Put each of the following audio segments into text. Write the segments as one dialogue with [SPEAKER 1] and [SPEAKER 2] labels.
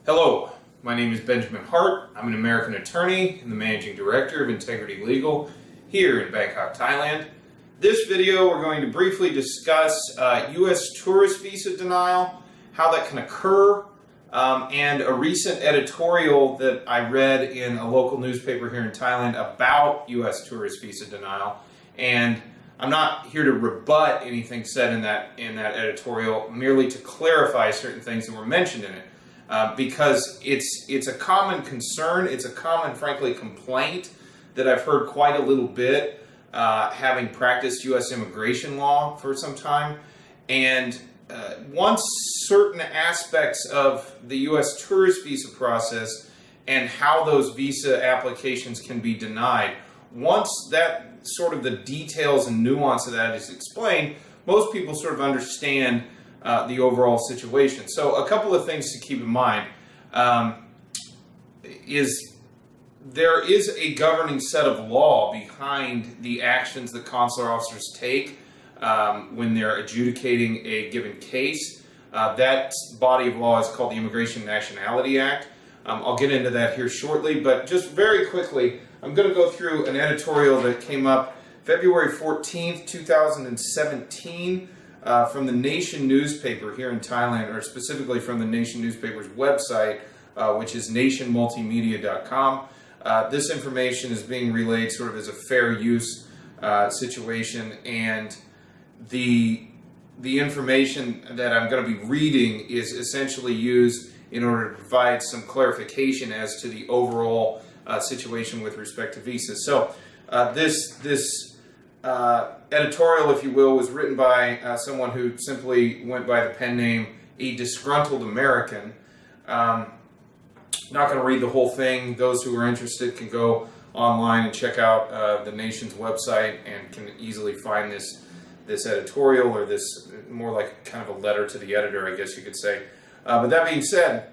[SPEAKER 1] Hello, my name is Benjamin Hart. I'm an American attorney and the Managing Director of Integrity Legal here in Bangkok, Thailand. This video we're going to briefly discuss U.S. tourist visa denial, how that can occur, and a recent editorial that I read in a local newspaper here in Thailand about U.S. tourist visa denial. And I'm not here to rebut anything said in that editorial, merely to clarify certain things that were mentioned in it. Because it's a common concern, it's a common, frankly, complaint that I've heard quite a little bit, having practiced U.S. immigration law for some time. And once certain aspects of the U.S. tourist visa process and how those visa applications can be denied, once that sort of the details and nuance of that is explained, most people sort of understand the overall situation. So a couple of things to keep in mind is there is a governing set of law behind the actions that consular officers take when they're adjudicating a given case. That body of law is called the Immigration and Nationality Act. I'll get into that here shortly, but just very quickly, I'm going to go through an editorial that came up February 14th, 2017, from the Nation newspaper here in Thailand, or specifically from the Nation newspaper's website, which is nationmultimedia.com. This information is being relayed sort of as a fair use situation, and the information that I'm going to be reading is essentially used in order to provide some clarification as to the overall situation with respect to visas. So this editorial, if you will, was written by someone who simply went by the pen name A Disgruntled American. Not going to read the whole thing. Those who are interested can go online and check out the Nation's website and can easily find this editorial, or this more like kind of a letter to the editor, I guess you could say. But that being said,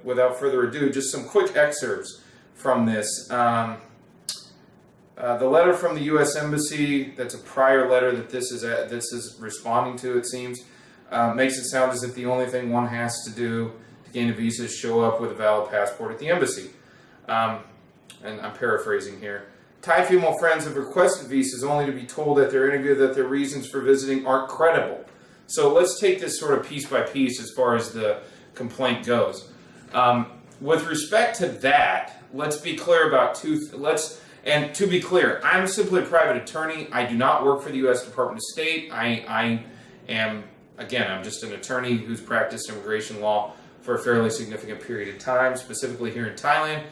[SPEAKER 1] without further ado, just some quick excerpts from this. The letter from the U.S. Embassy, that's a prior letter that this is responding to, it seems, makes it sound as if the only thing one has to do to gain a visa is show up with a valid passport at the embassy. And I'm paraphrasing here. Thai female friends have requested visas only to be told at their interview that their reasons for visiting aren't credible. So let's take this sort of piece by piece as far as the complaint goes. With respect to that, let's be clear about and to be clear, I'm simply a private attorney. I do not work for the U.S. Department of State. I am, again, I'm just an attorney who's practiced immigration law for a fairly significant period of time, specifically here in Thailand.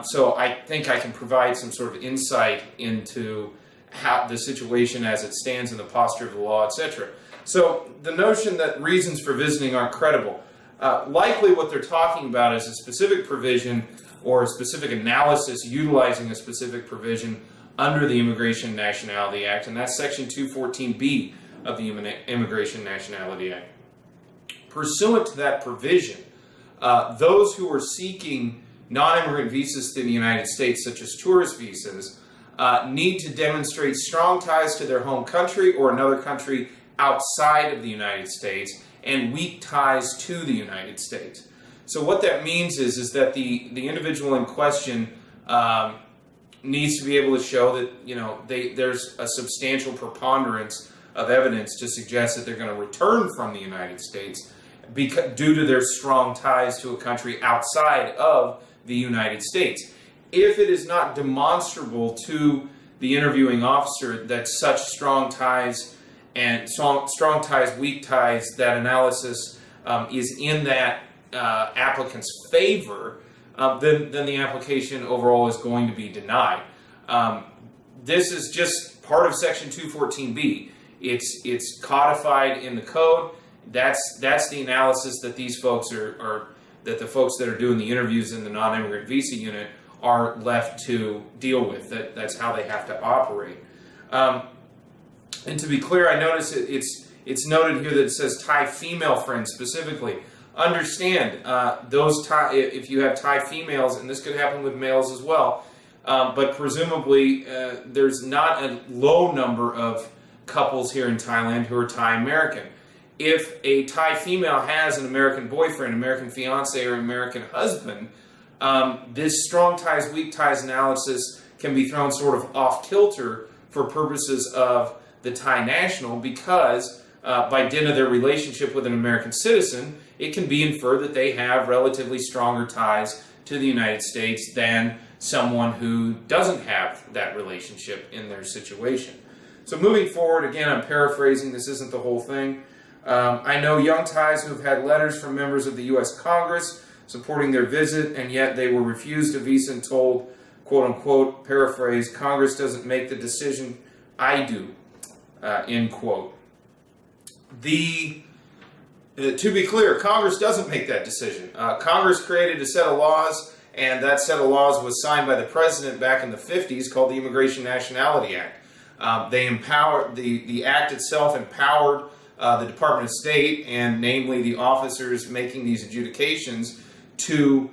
[SPEAKER 1] So I think I can provide some sort of insight into how the situation as it stands in the posture of the law, etc. So the notion that reasons for visiting aren't credible, likely what they're talking about is a specific provision or a specific analysis utilizing a specific provision under the Immigration and Nationality Act, and that's Section 214B of the Immigration and Nationality Act. Pursuant to that provision, those who are seeking non-immigrant visas to the United States, such as tourist visas, need to demonstrate strong ties to their home country or another country outside of the United States and weak ties to the United States. So what that means is that the individual in question needs to be able to show that there's a substantial preponderance of evidence to suggest that they're going to return from the United States due to their strong ties to a country outside of the United States. If it is not demonstrable to the interviewing officer that such strong ties and strong ties, weak ties, that analysis is in that applicant's favor, then the application overall is going to be denied. This is just part of Section 214B. It's codified in the code. That's the analysis that these folks that the folks that are doing the interviews in the non-immigrant visa unit are left to deal with. That's how they have to operate. And to be clear, I notice it's noted here that it says Thai female friends specifically. Understand, if you have Thai females, and this could happen with males as well, but presumably there's not a low number of couples here in Thailand who are Thai American. if a Thai female has an American boyfriend, American fiance, or American husband, this strong ties, weak ties analysis can be thrown sort of off kilter for purposes of the Thai national, because by dint of their relationship with an American citizen, it can be inferred that they have relatively stronger ties to the United States than someone who doesn't have that relationship in their situation. So moving forward, again, I'm paraphrasing, this isn't the whole thing. I know young Thais who have had letters from members of the U.S. Congress supporting their visit, and yet they were refused a visa and told, quote-unquote, paraphrase, Congress doesn't make the decision, I do, end quote. To be clear, Congress doesn't make that decision. Congress created a set of laws, and that set of laws was signed by the president back in the 50s, called the Immigration Nationality Act. The act itself empowered the Department of State, and namely the officers making these adjudications, to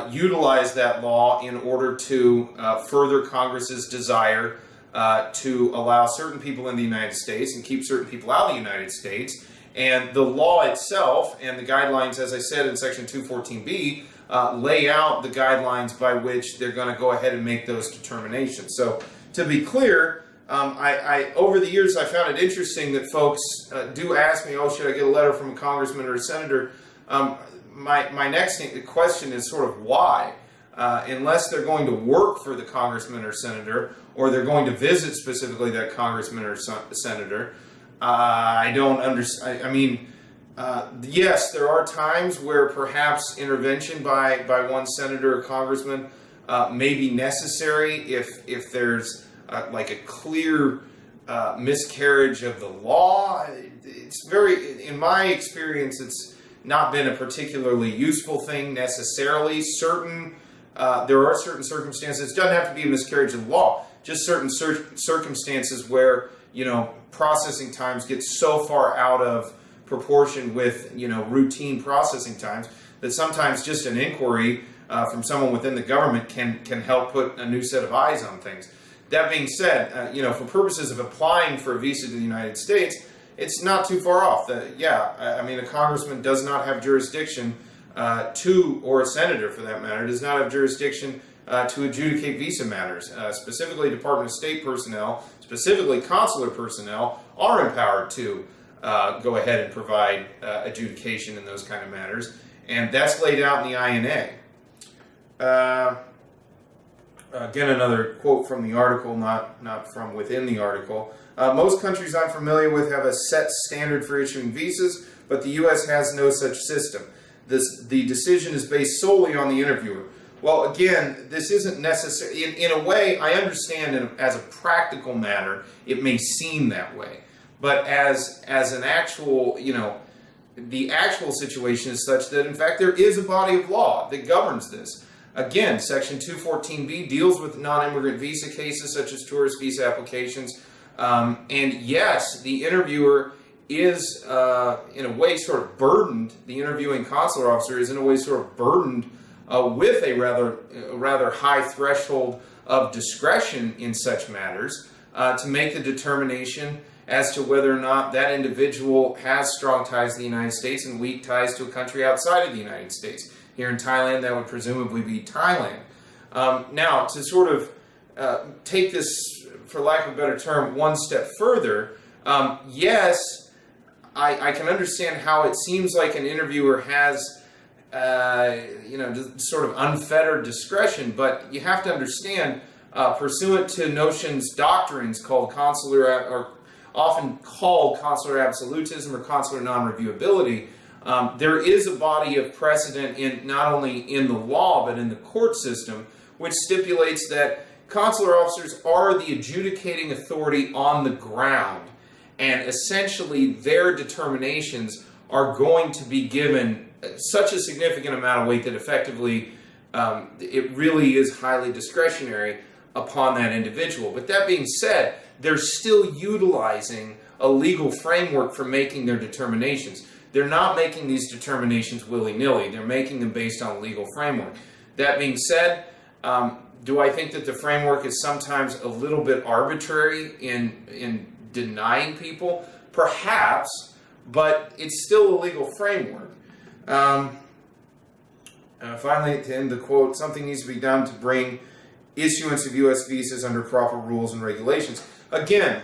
[SPEAKER 1] utilize that law in order to further Congress's desire to allow certain people in the United States and keep certain people out of the United States. And the law itself and the guidelines, as I said in Section 214B, lay out the guidelines by which they're going to go ahead and make those determinations. So, to be clear, over the years I found it interesting that folks do ask me, oh, should I get a letter from a congressman or a senator? My next question is sort of why? Unless they're going to work for the congressman or senator, or they're going to visit specifically that congressman or senator, I don't understand. I mean, yes, there are times where perhaps intervention by one senator or congressman may be necessary if there's like a clear miscarriage of the law. It's in my experience, it's not been a particularly useful thing necessarily. There are certain circumstances. It doesn't have to be a miscarriage of the law. Just certain circumstances where, processing times get so far out of proportion with, routine processing times that sometimes just an inquiry from someone within the government can help put a new set of eyes on things. That being said, for purposes of applying for a visa to the United States, it's not too far off. A congressman does not have jurisdiction or a senator for that matter, does not have jurisdiction to adjudicate visa matters. Specifically, Department of State personnel, specifically consular personnel, are empowered to go ahead and provide adjudication in those kind of matters, and that's laid out in the INA. Again, another quote from the article, not from within the article. Most countries I'm familiar with have a set standard for issuing visas, but the U.S. has no such system. The decision is based solely on the interviewer. Well, again, this isn't necessary. In a way, I understand as a practical matter, it may seem that way. But as an actual, the actual situation is such that, in fact, there is a body of law that governs this. Again, Section 214B deals with non-immigrant visa cases such as tourist visa applications. And yes, the interviewer is, in a way, sort of burdened. The interviewing consular officer is, in a way, sort of burdened with a rather high threshold of discretion in such matters to make the determination as to whether or not that individual has strong ties to the United States and weak ties to a country outside of the United States. Here in Thailand, that would presumably be Thailand. Now, to sort of take this, for lack of a better term, one step further, yes, I can understand how it seems like an interviewer has sort of unfettered discretion, but you have to understand, pursuant to doctrines called often called consular absolutism or consular non-reviewability, there is a body of precedent not only in the law but in the court system, which stipulates that consular officers are the adjudicating authority on the ground, and essentially their determinations are going to be given such a significant amount of weight that effectively it really is highly discretionary upon that individual. But that being said, they're still utilizing a legal framework for making their determinations. They're not making these determinations willy-nilly. They're making them based on a legal framework. That being said, do I think that the framework is sometimes a little bit arbitrary in denying people? Perhaps, but it's still a legal framework. Finally, to end the quote, something needs to be done to bring issuance of U.S. visas under proper rules and regulations. Again,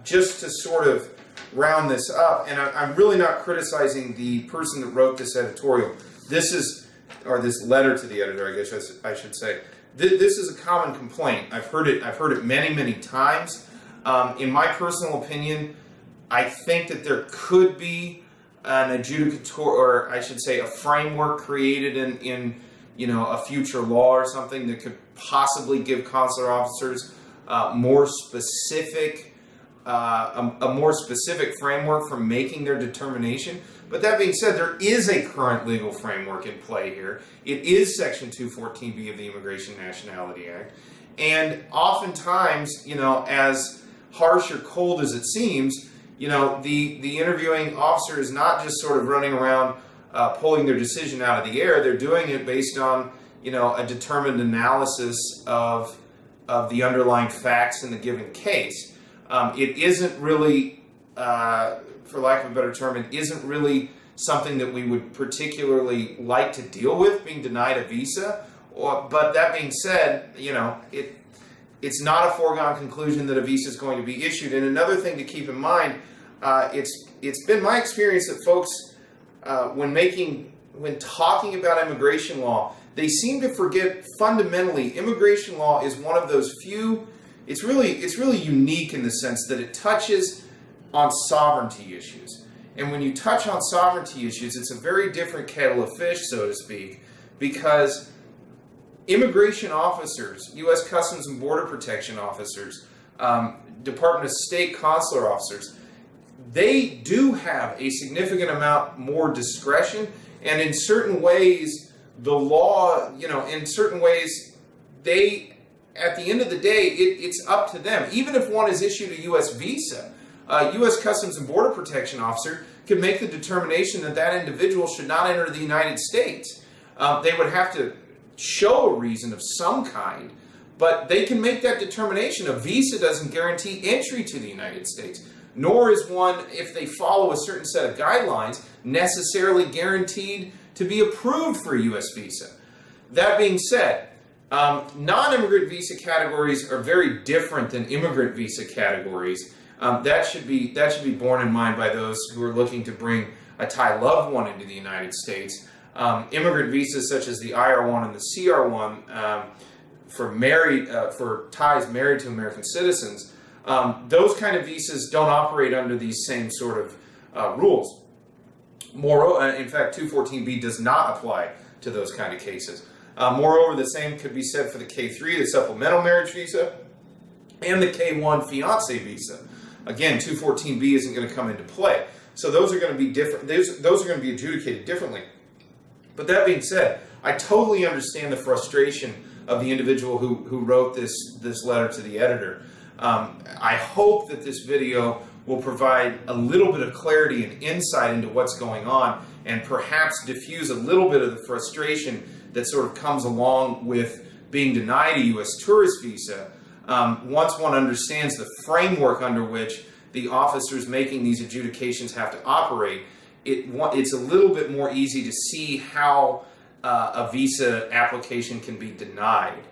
[SPEAKER 1] just to sort of round this up, and I'm really not criticizing the person that wrote this editorial. This letter to the editor, I guess I should say. This is a common complaint. I've heard it many, many times. In my personal opinion, I think that there could be an adjudicator, or I should say a framework created in a future law or something that could possibly give consular officers a more specific framework for making their determination. But that being said, there is a current legal framework in play here. It is Section 214B of the Immigration and Nationality Act. And oftentimes, as harsh or cold as it seems, the interviewing officer is not just sort of running around pulling their decision out of the air. They're doing it based on, a determined analysis of the underlying facts in the given case. It isn't really, for lack of a better term, it isn't really something that we would particularly like to deal with, being denied a visa. But that being said, it's not a foregone conclusion that a visa is going to be issued. And another thing to keep in mind, it's been my experience that folks, when talking about immigration law, they seem to forget fundamentally immigration law is one of those few. It's really unique in the sense that it touches on sovereignty issues. And when you touch on sovereignty issues, it's a very different kettle of fish, so to speak, because immigration officers, U.S. Customs and Border Protection officers, Department of State consular officers, they do have a significant amount more discretion, and in certain ways, the law, in certain ways, at the end of the day, it's up to them. Even if one is issued a U.S. visa, U.S. Customs and Border Protection officer can make the determination that that individual should not enter the United States. They would have to show a reason of some kind, but they can make that determination. A visa doesn't guarantee entry to the United States, nor is one, if they follow a certain set of guidelines, necessarily guaranteed to be approved for a U.S. visa. That being said, non-immigrant visa categories are very different than immigrant visa categories. That should be borne in mind by those who are looking to bring a Thai loved one into the United States. Immigrant visas such as the IR1 and the CR1 for Thais married to American citizens, those kind of visas don't operate under these same sort of rules. Moreover, in fact, 214B does not apply to those kind of cases. Moreover, the same could be said for the K3, the supplemental marriage visa, and the K1 fiancé visa. Again, 214B isn't going to come into play. So those are going to be different. Those are going to be adjudicated differently. But that being said, I totally understand the frustration of the individual who wrote this letter to the editor. I hope that this video will provide a little bit of clarity and insight into what's going on, and perhaps diffuse a little bit of the frustration that sort of comes along with being denied a U.S. tourist visa. Once one understands the framework under which the officers making these adjudications have to operate, it's a little bit more easy to see how a visa application can be denied.